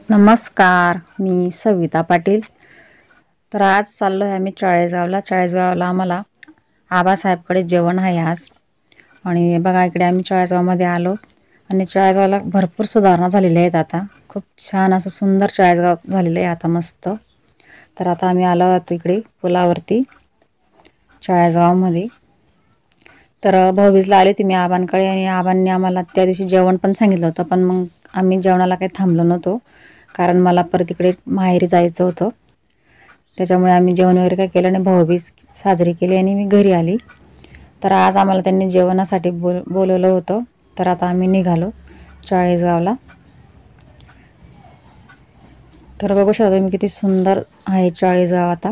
नमस्कार, मी सविता पाटील। तर आज चाललो आहे आम्ही चाळीसगावला आम्हाला आबासाहेबकडे जेवण आहे आज। आणि बघा इकडे आम्ही चाळीसगावमध्ये आलो आणि चाळीसगावला भरपूर सुधारणा झालेल्या आहेत आता। खूप छान असं सुंदर चाळीसगाव झालेलं आहे आता मस्त। तर आता आम्ही आलो आहोत इकडे पुलावरती चाळीसगावमध्ये। तर भाऊबीजला आले मी आबांकडे आणि आबांनी आम्हाला त्या दिवशी जेवण पण सांगितलं होतं, पण मग आम्ही जेवणाला काही थांबलो नव्हतो कारण मला परत इकडे माहेरी जायचं होतं। त्याच्यामुळे आम्ही जेवण वगैरे काही केलं नाही, भाऊबीज साजरी केली आणि मी घरी आली। तर आज आम्हाला त्यांनी जेवणासाठी बोलवलं होतं। तर आता आम्ही निघालो चाळीसगावला। तर बघू शकता तुम्ही किती सुंदर आहे चाळीसगाव आता।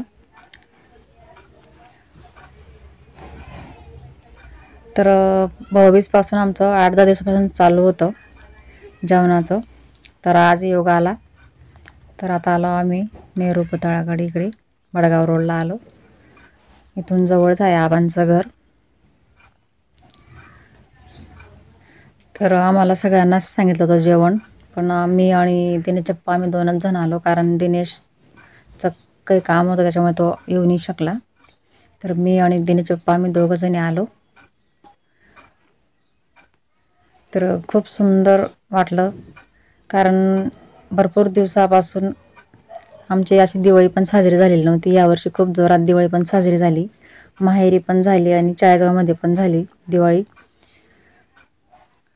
तर भाऊबीजपासून आमचं 8-10 दिवसापासून चालू होतं जेवणाचं। तर आज योग आला। तर आता आलो आम्ही नेहरू पुतळ्याकडे, इकडे वडगाव रोडला आलो। इथून जवळच आहे आबांचं घर। तर आम्हाला सगळ्यांनाच सांगितलं होतं जेवण, पण मी आणि दिनेश पप्पा आम्ही 2च जण आलो कारण दिनेशचं काही काम होतं त्याच्यामुळे तो येऊ नाही शकला। तर मी आणि दिनेश पप्पा आम्ही 2घं जणी आलो। तर खूप सुंदर वाटलं कारण भरपूर दिवसापासून आमची अशी दिवाळी पण साजरी झालेली नव्हती। यावर्षी खूप जोरात दिवाळी पण साजरी झाली, माहेरी पण झाली आणि चाळीसगावमध्ये पण झाली दिवाळी।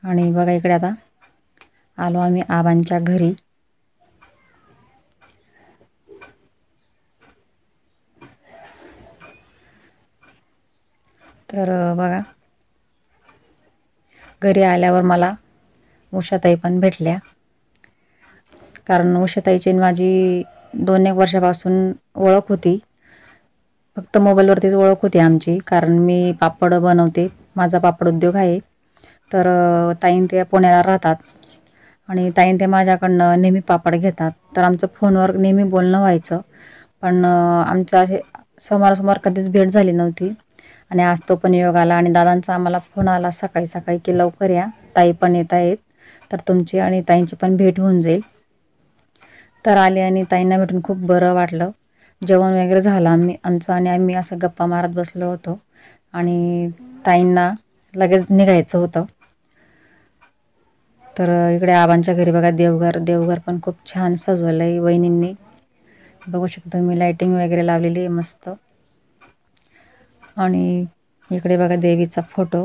आणि बघा इकडे आता आलो आम्ही आबांच्या घरी। तर बघा घरी आल्यावर मला उषाताई पण भेटल्या कारण उषाताईची माझी 2-1 वर्षापासून ओळख होती, फक्त मोबाईलवरतीच ओळख होती आमची कारण मी पापड बनवते, माझा पापड उद्योग आहे। तर ताईन ते पुण्याला राहतात आणि ताईन ते माझ्याकडनं नेहमी पापड घेतात। तर आमचं फोनवर नेहमी बोलणं व्हायचं, पण आमचं असे समोरासमोर कधीच भेट झाली नव्हती। आणि आज तो पण योग आला आणि दादांचा आम्हाला फोन आला सकाळी की लवकर या, ताई पण येत आहेत, तर तुमची आणि ताईंची पण भेट होऊन जाईल। तर आले आणि ताईंना भेटून खूप बरं वाटलं। जेवण वगैरे झालं आमचं आणि आम्ही असं गप्पा मारत बसलो होतो आणि ताईंना लगेच निघायचं होतं। तर इकडे आबांच्या घरी बघा देवघर पण खूप छान सजवलं आहे वहिनींनी। बघू शकता मी लाइटिंग वगैरे लावलेली आहे मस्त। आणि इकडे बघा देवीचा फोटो।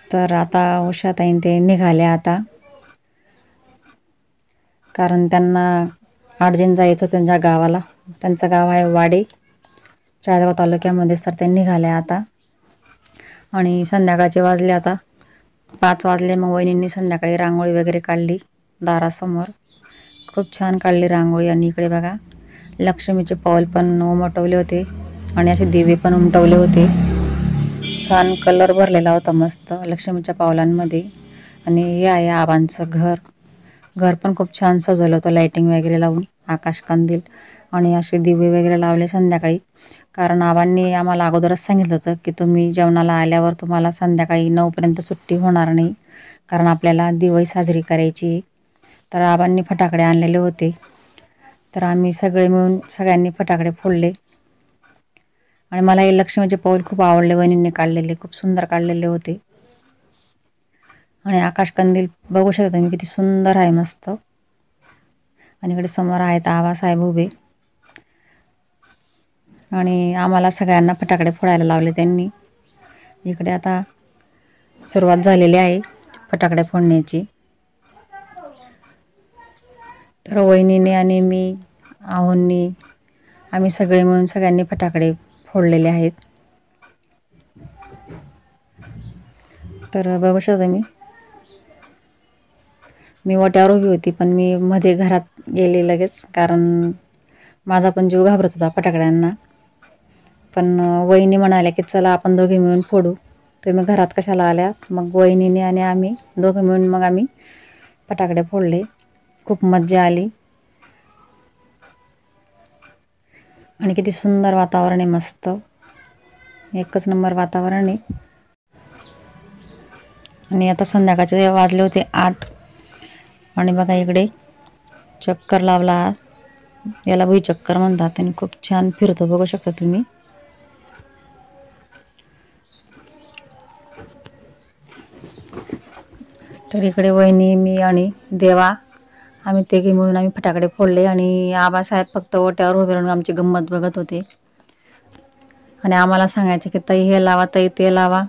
तर आता उषाताईन ते निघाल्या आता कारण त्यांना अर्जंट जायचं होतं त्यांच्या गावाला। त्यांचं गाव आहे वाडी, चाळीसगाव तालुक्यामध्ये। तर ते निघाल्या आता आणि संध्याकाळचे वाजले आता 5 वाजले। मग वहिनींनी संध्याकाळी रांगोळी वगैरे काढली दारासमोर, खूप छान काढली रांगोळी। आणि इकडे बघा लक्ष्मीचे पाऊल पण उमटवले होते आणि असे दिवे पण उमटवले होते, छान कलर भरलेला होता मस्त लक्ष्मीच्या पावलांमध्ये। आणि हे आहे आबांचं घर पण खूप छान सजवलं होतं लाइटिंग वगैरे लावून, आकाशकंदील आणि असे दिवे वगैरे लावले संध्याकाळी। कारण आबांनी आम्हाला अगोदरच सांगितलं होतं की तुम्ही जेवणाला आल्यावर तुम्हाला संध्याकाळी 9 पर्यंत सुट्टी होणार नाही कारण आपल्याला दिवाळी साजरी करायची। तर आबांनी फटाकडे आणलेले होते, तर आम्ही सगळे मिळून सगळ्यांनी फटाकडे फोडले। आणि मला हे लक्ष्मीचे पाऊल खूप आवडले, वहिनींनी काढलेले खूप सुंदर काढलेले होते। आणि आकाशकंदील बघू शकता तुम्ही किती सुंदर आहे मस्त। आणि इकडे समोर आहेत आबासाहेब उभे आणि आम्हाला सगळ्यांना फटाकडे फोडायला लावले त्यांनी। इकडे आता सुरुवात झालेली आहे फटाकडे फोडण्याची। तर वहिनीने आणि मी आहोंनी आम्ही सगळे मिळून सगळ्यांनी फटाकडे फोडलेले आहेत। तर बघू शकता मी ओट्यावर उभी होती, पण मी मध्ये घरात गेले लगेच कारण माझा पण जीव घाबरत होता फटाकड्यांना। पण वहिनी म्हणाल्या की चला आपण दोघे मिळून फोडू, तुम्ही घरात कशाला आल्या। मग वहिनीने आणि आम्ही दोघं मिळून मग आम्ही फटाकडे फोडले, खूप मज्जा आली। आणि किती सुंदर वातावरण आहे मस्त, एकच नंबर वातावरण आहे। आणि आता संध्याकाळचे वाजले होते 8 आणि बघा इकडे चक्कर लावला, याला भुईचक्कर म्हणतात आणि खूप छान फिरतो, बघू शकता तुम्ही. तर इकडे वहिनी, मी आणि देवा आम्ही तिघी मिळून आम्ही फटाकडे फोडले आणि आबासाहेब फक्त ओट्यावर उभे राहून आमची गंमत बघत होते आणि आम्हाला सांगायचे की ताई हे लावा, ताई ते लावा.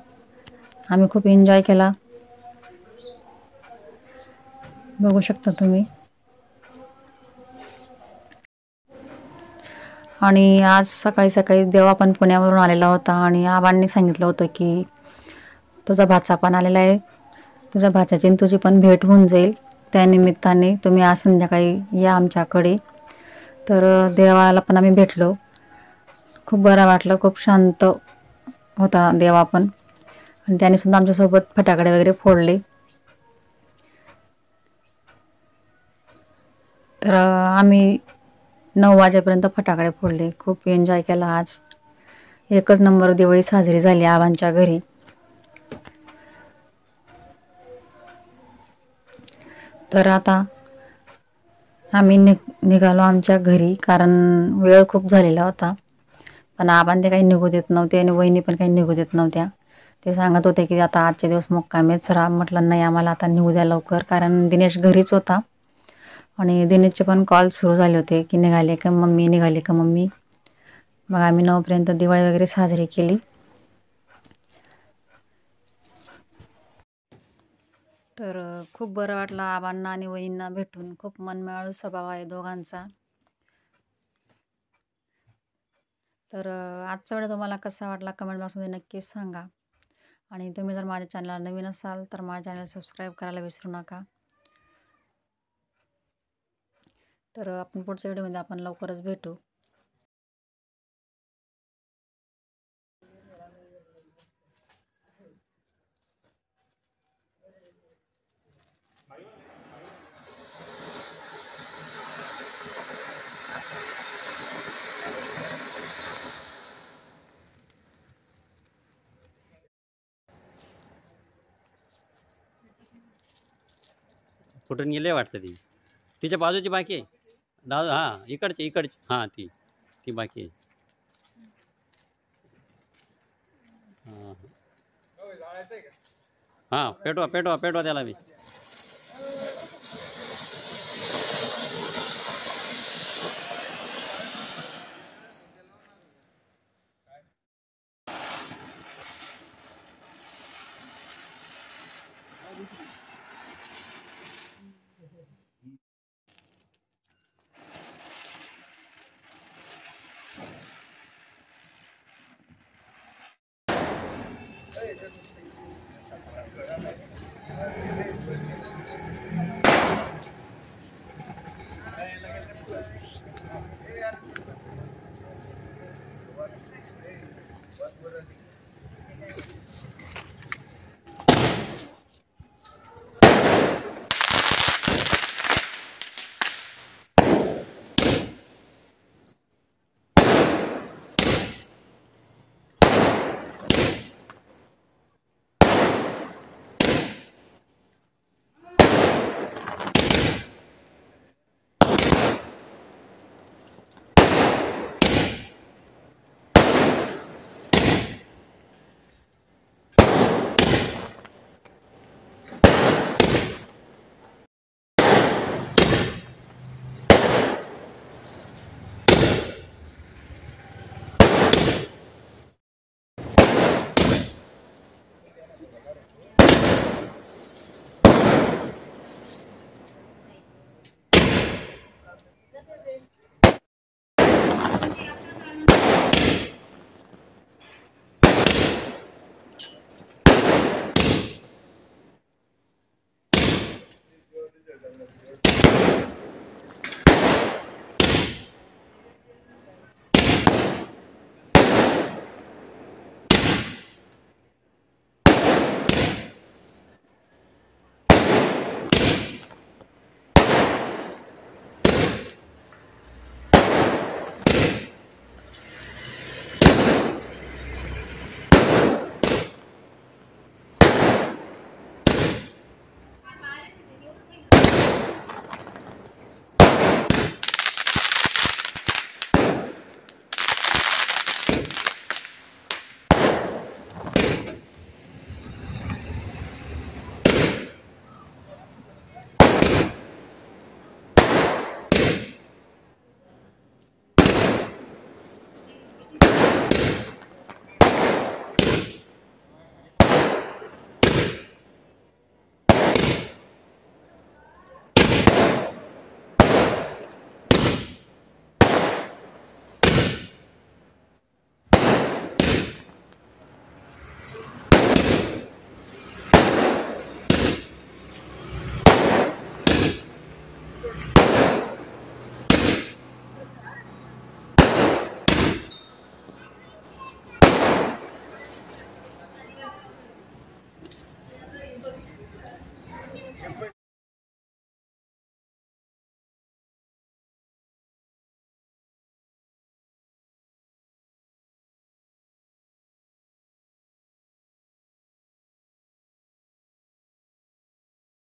आम्ही खूप एन्जॉय केला, बघू शकता तुम्ही. आणि आज सकाळी सकाळी देवा पण पुण्यावरून आलेला होता आणि आबांनी सांगितलं होतं की तुझा भाचा पण आलेला आहे, तुझ्या भाच्याची आणि तुझी पण भेट होऊन जाईल, त्यानिमित्ताने तुम्ही आज संध्याकाळी या आमच्याकडे. तर देवाला पण आम्ही भेटलो, खूप बरं वाटलं, खूप शांत होता देवा पण, आणि त्याने सुद्धा आमच्यासोबत फटाकडे वगैरे फोडले. तर आम्ही 9 वाजेपर्यंत फटाकडे फोडले, खूप एन्जॉय केला आज. एकच नंबर दिवाळी साजरी झाली आबांच्या घरी. तर आता आम्ही निघालो आमच्या घरी, कारण वेळ खूप झालेला होता. पण आबांनी ते काही निघू देत नव्हते आणि वहिनी पण काही निघू देत नव्हत्या. ते सांगत होते की आता आजचे दिवस मुक्कामीच राहा. म्हटलं नाही, आम्हाला आता निघू द्या लवकर, कारण दिनेश घरीच होता आणि दिनेशचे पण कॉल सुरू झाले होते की निघाले का मम्मी, निघाले का मम्मी. मग आम्ही 9 पर्यंत दिवाळी वगैरे साजरी केली. तर खूप बरं वाटलं आबांना आणि वहिनींना भेटून, खूप मनमिळाऊ स्वभाव आहे दोघांचा. तर आजचा व्हिडिओ तुम्हाला कसा वाटला कमेंट बॉक्समध्ये नक्कीच सांगा. आणि तुम्ही जर माझ्या चॅनलला नवीन असाल तर माझ्या चॅनल सबस्क्राईब करायला विसरू नका. तर आपण पुढच्या व्हिडिओमध्ये आपण लवकरच भेटू. कुठून गेले वाटतं ती, तिच्या बाजूची बाकी आहे दादा. हां, इकडची हां, ती ती बाकी आहे. हां हां, पेटवा पेटवा पेटवा त्याला बी.